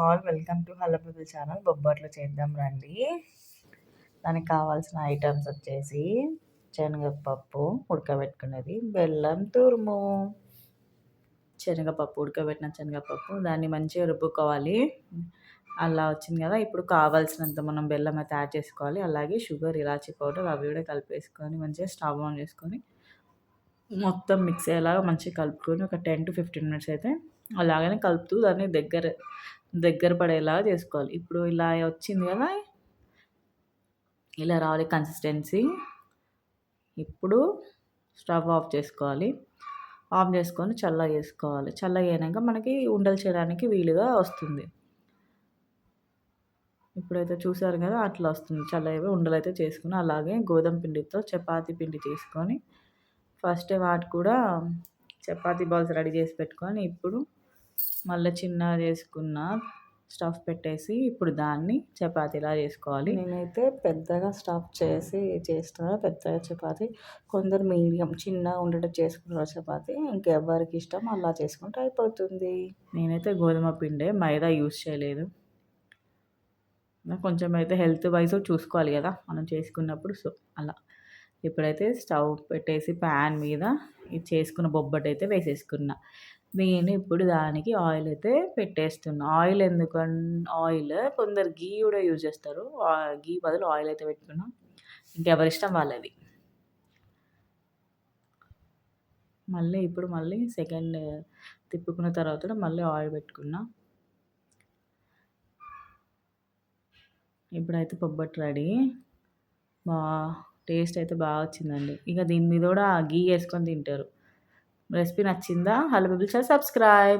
All welcome to hello people channel. బొబ్బట్లు చేద్దాం రండి. దానికి కావాల్సిన ఐటమ్స్ వచ్చేసి శనగపప్పు ఉడకబెట్టుకున్నది, బెల్లం తురుము, ఉడకబెట్టిన శనగపప్పు దాన్ని మంచిగా రుబ్బుకోవాలి. అలా వచ్చింది కదా, ఇప్పుడు కావాల్సినంత మనం బెల్లం అయితే యాడ్ చేసుకోవాలి. అలాగే షుగర్, ఇలాచీ పౌడర్ అవి కూడా కలిపేసుకొని మంచిగా స్టవ్ ఆన్ చేసుకొని మొత్తం మిక్స్ అయ్యేలాగా మంచిగా కలుపుకొని ఒక 10 to 15 మినిట్స్ అయితే అలాగనే కలుపుతూ దాన్ని దగ్గర పడేలాగా చేసుకోవాలి. ఇప్పుడు ఇలా వచ్చింది కదా, ఇలా రావాలి కన్సిస్టెన్సీ. ఇప్పుడు స్టవ్ ఆఫ్ చేసుకోవాలి. ఆఫ్ చేసుకొని చల్లగా చేసుకోవాలి. చల్లగా అయినాక మనకి ఉండలు చేయడానికి వీలుగా వస్తుంది. ఇప్పుడైతే చూసారు కదా, అట్లా వస్తుంది. చల్లగా ఉండలు అయితే చేసుకుని అలాగే గోధుమ పిండితో చపాతీ పిండి చేసుకొని ఫస్ట్ వాటి కూడా చపాతీ బాల్స్ రెడీ చేసి పెట్టుకొని ఇప్పుడు మళ్ళీ చిన్నగా చేసుకున్న స్టఫ్ పెట్టేసి ఇప్పుడు దాన్ని చపాతీలా చేసుకోవాలి. నేనైతే పెద్దగా స్టఫ్ చేసి చేస్తాను, పెద్దగా చపాతీ. కొందరు మీడియం చిన్నగా ఉండేటట్టు చేసుకున్నారు చపాతీ. ఇంకెవరికి ఇష్టం అలా చేసుకుంటే అయిపోతుంది. నేనైతే గోధుమ పిండే, మైదా యూస్ చేయలేదు. కొంచెం అయితే హెల్త్ వైజ్ చూసుకోవాలి కదా మనం చేసుకున్నప్పుడు. సో అలా ఇప్పుడైతే స్టవ్ పెట్టేసి ప్యాన్ మీద ఇది చేసుకున్న బొబ్బట్టు అయితే వేసేసుకున్నా. నేను ఇప్పుడు దానికి ఆయిల్ అయితే పెట్టేస్తున్నా. ఆయిల్ ఆయిల్ కొందరు గీ కూడా యూజ్ చేస్తారు. గీ బదులు ఆయిల్ అయితే పెట్టుకున్నా. ఇంకెవరిష్టం వాళ్ళది. మళ్ళీ సెకండ్ తిప్పుకున్న తర్వాత మళ్ళీ ఆయిల్ పెట్టుకున్నా. ఇప్పుడైతే బొబ్బట్టు రెడీ. టేస్ట్ అయితే బాగా వచ్చిందండి. ఇక దీని మీద కూడా గీ వేసుకొని తింటారు. రెసిపీ నచ్చిందా? Hello people subscribe.